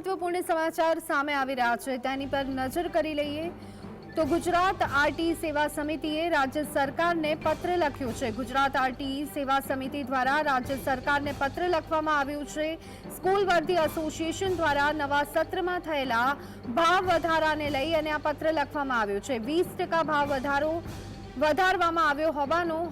મહત્વપૂર્ણ સમાચાર સામે આવી રહ્યા છે તેની પર નજર કરી લઈએ તો ગુજરાત આરટી સેવા સમિતિએ રાજ્ય સરકારને પત્ર લખ્યો છે। ગુજરાત આરટી સેવા સમિતિ દ્વારા રાજ્ય સરકારને પત્ર લખવામાં આવ્યું છે। સ્કૂલ વર્ધી એસોસિએશન દ્વારા નવા સત્રમાં થયેલા ભાવ વધારાને લઈ અને આ પત્ર લખવામાં આવ્યો છે। 20% ભાવ વધારવામાં આવ્યો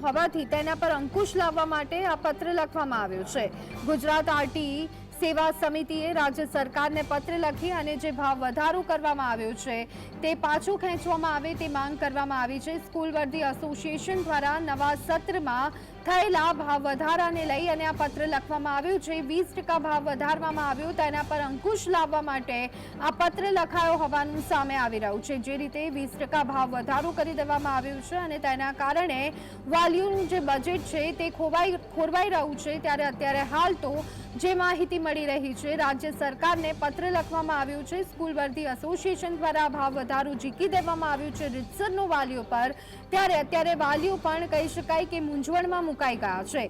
હોવાથી તેના પર અંકુશ લાવવા માટે આ પત્ર લખવામાં આવ્યો છે। ગુજરાત આરટી સેવા સમિતિએ રાજ્ય સરકારને પત્ર લખી અને જે ભાવ વધારો કરવામાં આવ્યો છે તે પાછો ખેંચવામાં આવે તે માંગ કરવામાં આવી છે। સ્કૂલ વર્ધી એસોસિએશન દ્વારા નવા સત્રમાં થયેલા ભાવ વધારાને લઈ અને આ પત્ર લખવામાં આવ્યું છે। 20% ભાવ વધારવામાં આવ્યો તેના પર અંકુશ લાવવા માટે આ પત્ર લખાયો હોવાનું સામે આવી રહ્યું છે। જે રીતે 20% ભાવ વધારો કરી દેવામાં આવ્યો છે અને તેના કારણે વાલીઓનું જે બજેટ છે તે ખોરવાઈ રહ્યું છે, ત્યારે અત્યારે હાલ તો જે માહિતી મળી રહી છે રાજ્ય સરકારને પત્ર લખવામાં આવ્યું છે। સ્કૂલ વર્ધી એસોસિએશન દ્વારા ભાવ વધારો ઝીકી દેવામાં આવ્યું છે રીતસરનો વાલીઓ પર, ત્યારે અત્યારે વાલીઓ પણ કહી શકાય કે મૂંઝવણમાં મુકાઈ ગયા છે।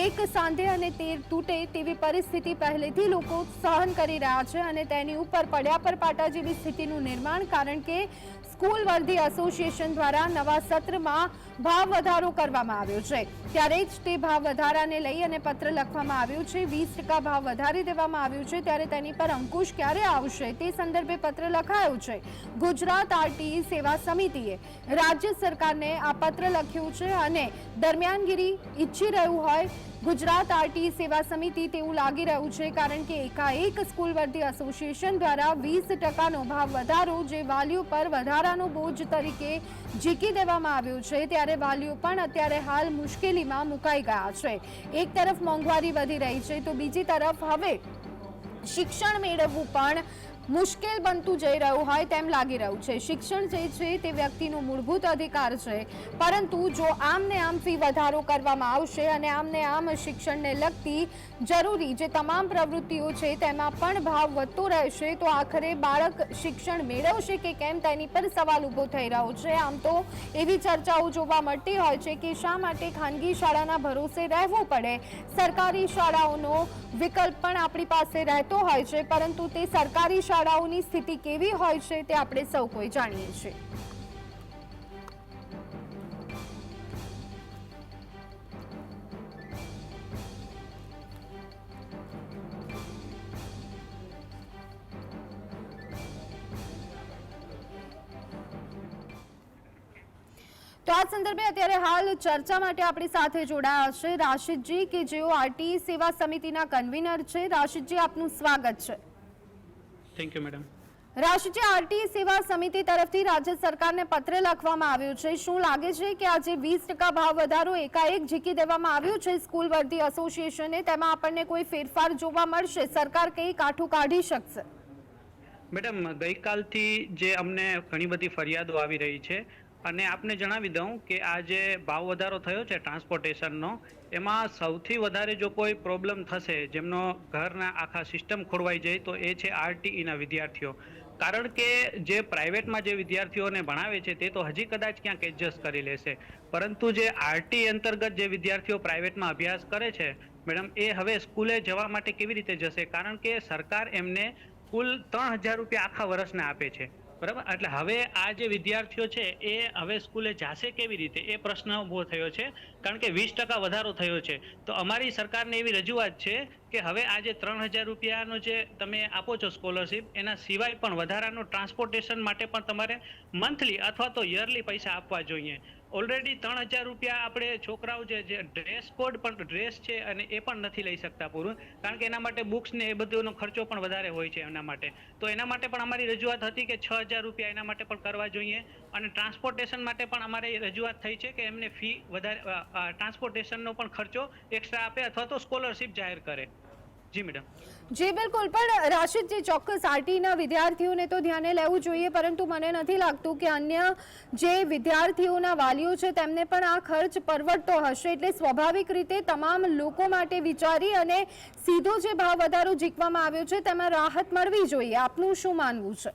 એક સાંધે અને તેર તૂટે તેવી પરિસ્થિતિ પહેલેથી લોકો સહન કરી રહ્યા છે અને તેની ઉપર પડ્યા પર પાટા જેવી સ્થિતિનું નિર્માણ, કારણ કે સ્કૂલ વર્ધી એસોસિએશન દ્વારા નવા સત્રમાં ભાવ વધારો કરવામાં આવ્યો છે, ત્યારે જ તે ભાવ વધારાને લઈ અને પત્ર લખવામાં આવ્યું છે। 20% ભાવ વધારી દેવામાં આવ્યું છે, ત્યારે તેની પર અંકુશ ક્યારે આવશે તે સંદર્ભે પત્ર લખાયો છે। ગુજરાત આરટી સેવા સમિતિએ રાજ્ય સરકારને આ પત્ર લખ્યું છે અને દરમિયાનગીરી ઈચ્છી રહ્યું હોય ગુજરાત આરટી સેવા સમિતિ તેવું લાગી રહ્યું છે, કારણ કે એકાએક સ્કૂલ વર્ધી એસોસિએશન દ્વારા 20%નો ભાવ વધારો જે વાલીઓ પર વધારાનો બોજ તરીકે ઝીકી દેવામાં આવ્યો છે, ત્યારે વાલીઓ પણ અત્યારે હાલ મુશ્કેલીમાં મુકાઈ ગયા છે। એક તરફ મોંઘવારી વધી રહી છે તો બીજી તરફ હવે શિક્ષણ મેળવવું પણ મુશ્કેલ બનતું જઈ રહ્યું હોય તેમ લાગી રહ્યું છે। શિક્ષણ જે છે તે વ્યક્તિનો મૂળભૂત અધિકાર છે, પરંતુ જો આમને આમ ફી વધારો કરવામાં આવશે અને આમને આમ શિક્ષણને લગતી જરૂરી જે તમામ પ્રવૃત્તિઓ છે તેમાં પણ ભાવ વધતો રહેશે તો આખરે બાળક શિક્ષણ મેળવશે કે કેમ તેની પર સવાલ ઊભો થઈ રહ્યો છે। આમ તો એવી ચર્ચાઓ જોવા મળતી હોય છે કે શા માટે ખાનગી શાળાના ભરોસે રહેવું પડે, સરકારી શાળાઓનો વિકલ્પ પણ આપણી પાસે રહેતો હોય છે, પરંતુ તે સરકારી શાળાઓની સ્થિતિ કેવી હોય છે તે આપણે સૌ કોઈ જાણીએ છીએ। તો આ સંદર્ભે અત્યારે હાલ ચર્ચા માટે આપણી સાથે જોડાયા છે રાશિદજી, કે જેઓ આરટી સેવા સમિતિના કન્વીનર છે। રાશિદજી, આપનું સ્વાગત છે। Thank you madam. Rashidji, RT સેવા સમિતિ તરફથી રાજ્ય સરકારને પત્ર લખવામાં આવ્યો છે। શું લાગે છે કે આજે 20% ભાવ વધારો એકાએક ઝીકી દેવામાં આવ્યો છે સ્કૂલ વર્ધી એસોસિએશને, તેમાં આપણને કોઈ ફેરફાર જોવા મળશે? સરકાર કઈ કાઠું કાઢી શકશે? મેડમ, ગઈકાલથી જે અમને ઘણી બધી ફરિયાદો આવી રહી છે અને આપને જણાવી દઉં કે આ જે ભાવ વધારો થયો છે ટ્રાન્સપોર્ટેશનનો, એમાં સૌથી વધારે જો કોઈ પ્રોબ્લેમ થશે, જેમનો ઘરના આખા સિસ્ટમ ખોરવાઈ જાય, તો એ છે આરટીઈના વિદ્યાર્થીઓ। કારણ કે જે પ્રાઇવેટમાં જે વિદ્યાર્થીઓને ભણાવે છે તે તો હજી કદાચ ક્યાંક એડજસ્ટ કરી લેશે, પરંતુ જે આરટી અંતર્ગત જે વિદ્યાર્થીઓ પ્રાઇવેટમાં અભ્યાસ કરે છે મેડમ, એ હવે સ્કૂલે જવા માટે કેવી રીતે જશે? કારણ કે સરકાર એમને કુલ 3000 રૂપિયા આખા વર્ષના આપે છે, બરાબર? એટલે હવે આ જે વિદ્યાર્થીઓ છે એ હવે સ્કૂલે જશે કેવી રીતે, એ પ્રશ્ન ઊભો થયો છે, કારણ કે 20% વધારો થયો છે। તો અમારી સરકારને એવી રજૂઆત છે કે હવે આ જે 3000 રૂપિયાનો જે તમે આપો છો સ્કોલરશીપ, એના સિવાય પણ વધારાનો ટ્રાન્સપોર્ટેશન માટે પણ તમારે મંથલી અથવા તો યરલી પૈસા આપવા જોઈએ। ઓલરેડી 3000 રૂપિયા આપણે છોકરાઓ જે ડ્રેસ કોડ પણ ડ્રેસ છે અને એ પણ નથી લઈ શકતા પૂરું, કારણ કે એના માટે બુક્સ ને એ બધોનો ખર્ચો પણ વધારે હોય છે એના માટે। તો એના માટે પણ અમારી રજૂઆત હતી કે 6000 રૂપિયા એના માટે પણ કરવા જોઈએ, અને ટ્રાન્સપોર્ટેશન માટે પણ અમારી રજૂઆત થઈ છે કે એમને ફી વધારે, ટ્રાન્સપોર્ટેશનનો પણ ખર્ચો એક્સ્ટ્રા આપે અથવા તો સ્કોલરશીપ જાહેર કરે। જી મેડમ। જી બિલકુલ, પણ રાશિદજી, ચોક્કસ આરટીના વિદ્યાર્થીઓને તો ધ્યાને લેવું જોઈએ, પરંતુ મને નથી લાગતું કે અન્ય જે વિદ્યાર્થીઓના વાલીઓ છે તેમને પણ આ ખર્ચ પરવડતો હશે, એટલે સ્વાભાવિક રીતે તમામ લોકો માટે વિચારી અને સીધો જે ભાવ વધારો ઝીકવામાં આવ્યો છે તેમાં રાહત મળવી જોઈએ। આપનું શું માનવું છે?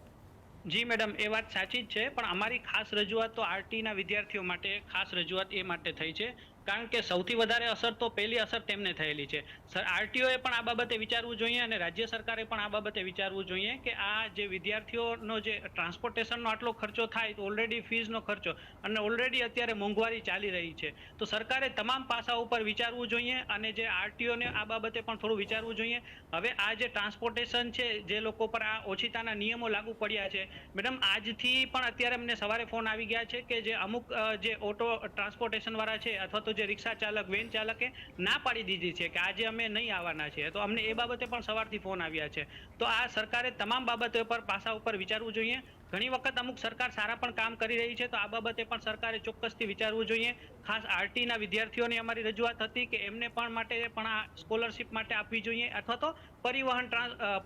જી મેડમ, એ વાત સાચી જ છે, પણ અમારી ખાસ રજૂઆત તો આરટીના વિદ્યાર્થીઓ માટે ખાસ રજૂઆત એ માટે થઈ છે કારણ કે સૌથી વધારે અસર તો પહેલી અસર તેમને થયેલી છે. આરટીઓએ પણ આ બાબતે વિચારવું જોઈએ અને રાજ્ય સરકારે પણ આ બાબતે વિચારવું જોઈએ કે આ જે વિદ્યાર્થીઓનો જે ટ્રાન્સપોર્ટેશનનો આટલો ખર્ચો થાય તો ઓલરેડી ફીઝનો ખર્ચો અને ઓલરેડી અત્યારે મોંઘવારી ચાલી રહી છે, તો સરકારે તમામ પાસાઓ પર વિચારવું જોઈએ અને જે આરટીઓને આ બાબતે પણ થોડું વિચારવું જોઈએ. હવે આ જે ટ્રાન્સપોર્ટેશન છે, જે લોકો પર આ ઓછીતાના નિયમો લાગુ પડ્યા છે, મેડમ આજથી પણ અત્યારે અમને સવારે ફોન આવી ગયા છે કે જે અમુક જે ઓટો ટ્રાન્સપોર્ટેશન વાળા છે અથવા તો જે રિક્ષા ચાલક વેન ચાલકે ના પાડી દીધી છે કે આજે અમે નહીં આવવાના છીએ, તો અમને એ બાબતે પણ સવારથી ફોન આવ્યા છે. તો આ સરકારે તમામ બાબતો પર પાસા ઉપર વિચારવું જોઈએ. ઘણી વખત અમુક સરકાર સારા પણ કામ કરી રહી છે, તો આ બાબતે પણ સરકારે ચોક્કસથી વિચારવું જોઈએ. ખાસ આરટીના વિદ્યાર્થીઓની અમારી રજૂઆત હતી કે એમને પણ માટે પણ આ સ્કોલરશિપ માટે આપવી જોઈએ અથવા તો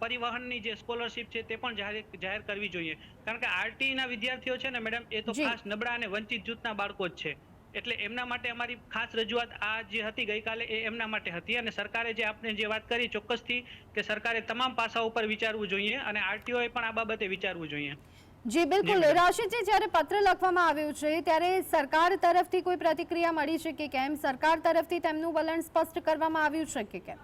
પરિવહનની જે સ્કોલરશિપ છે તે પણ જાહેર કરવી જોઈએ. કારણ કે આરટીના વિદ્યાર્થીઓ છે ને મેડમ, એ તો ખાસ નબળા અને વંચિત જૂથના બાળકો જ છે, એટલે એમના માટે અમારી ખાસ રજૂઆત આ જે હતી ગઈકાલે એ એમના માટે હતી. અને સરકારે જે આપણે જે વાત કરી ચોક્કસથી કે સરકારે તમામ પાસાઓ પર વિચારવું જોઈએ અને આરટીઓએ પણ આ બાબતે વિચારવું જોઈએ. જી બિલકુલ. રાશિદજી, જ્યારે પત્ર લખવામાં આવ્યું છે ત્યારે સરકાર તરફથી કોઈ પ્રતિક્રિયા મળી છે કે કેમ? સરકાર તરફથી તેમનું વલણ સ્પષ્ટ કરવામાં આવ્યું છે કે કેમ?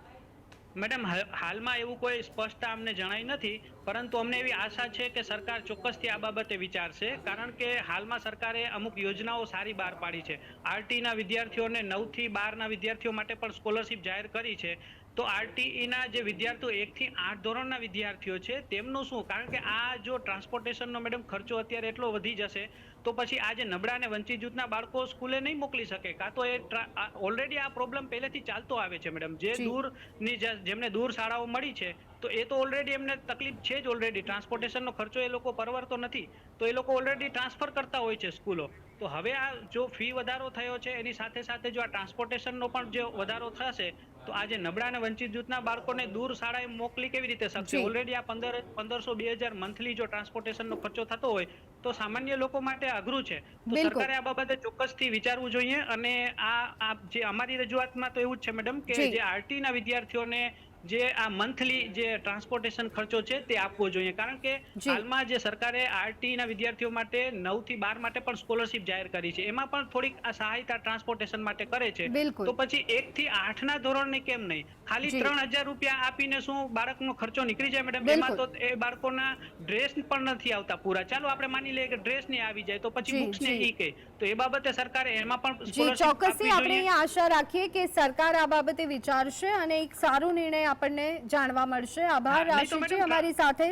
મેડમ, હાલમાં એવું કોઈ સ્પષ્ટતા અમને જણાઈ નથી, પરંતુ અમને એવી આશા છે કે સરકાર ચોક્કસથી આ બાબતે વિચારશે. કારણ કે હાલમાં સરકારે અમુક યોજનાઓ સારી બહાર પાડી છે. આરટીના વિદ્યાર્થીઓને 9 થી 12ના વિદ્યાર્થીઓ માટે પણ સ્કોલરશિપ જાહેર કરી છે. તો આરટીઈના જે વિદ્યાર્થીઓ 1 થી 8 ધોરણના વિદ્યાર્થીઓ છે તેમનું શું? કારણ કે આ જો ટ્રાન્સપોર્ટેશનનો મેડમ ખર્ચો અત્યારે એટલો વધી જશે તો પછી આ જે નબળા અને વંચિત જૂથના બાળકો સ્કૂલે નહીં મોકલી શકે. કાં તો એ ઓલરેડી આ પ્રોબ્લેમ પહેલેથી ચાલતો આવે છે મેડમ. જે દૂરની જેમને દૂર શાળાઓ મળી છે તો એ તો ઓલરેડી એમને તકલીફ છે જ. ઓલરેડી ટ્રાન્સપોર્ટેશનનો ખર્ચો એ લોકો પરવડતો નથી, તો એ લોકો ઓલરેડી ટ્રાન્સફર કરતા હોય છે સ્કૂલો. તો હવે આ જો ફી વધારો થયો છે એની સાથે સાથે જો આ ટ્રાન્સપોર્ટેશનનો પણ જો વધારો થશે તો આ જે નબળા અને વંચિત જૂથના બાળકોને દૂર શાળાએ મોકલી કેવી રીતે શકશે? ઓલરેડી આ 1500-2000 મંથલી જો ટ્રાન્સપોર્ટેશનનો ખર્ચો થતો હોય તો સામાન્ય લોકો માટે અઘરું છે. તો સરકારે આ બાબતે ચોક્કસથી વિચારવું જોઈએ. અને આ જે અમારી રજૂઆતમાં તો એવું જ છે મેડમ કે જે આરટીના વિદ્યાર્થીઓને જે આ મંથલી જે ટ્રાન્સપોર્ટેશન ખર્ચો છે તે આપવો જોઈએ. કારણ કે હાલમાં જે સરકારે આરટીના વિદ્યાર્થીઓ માટે 9 થી 12 માટે પણ સ્કોલરશિપ જાહેર કરી છે, એમાં પણ થોડીક આ સહાયતા ટ્રાન્સપોર્ટેશન માટે કરે છે. તો પછી 1 થી 8ના ધોરણને કેમ નહીં? ખાલી 3000 રૂપિયા આપીને શું બાળકનો ખર્ચો નીકળી જાય મેડમ? એમાં તો એ બાળકોના ડ્રેસ પણ નથી આવતા પૂરા. ચાલો આપણે માની લઈએ કે ડ્રેસ ને આવી જાય તો પછી બુક્સ ને ઈ કે, તો એ બાબતે સરકારે એમાં પણ સ્કોલરશિપ ચોક્કસથી આપણે અહીંયા આશા રાખીએ કે સરકાર આ બાબતે વિચારશે અને એક સારો નિર્ણય આપણને જાણવા મળશે. આભાર રાશિદજી, અમારી સાથે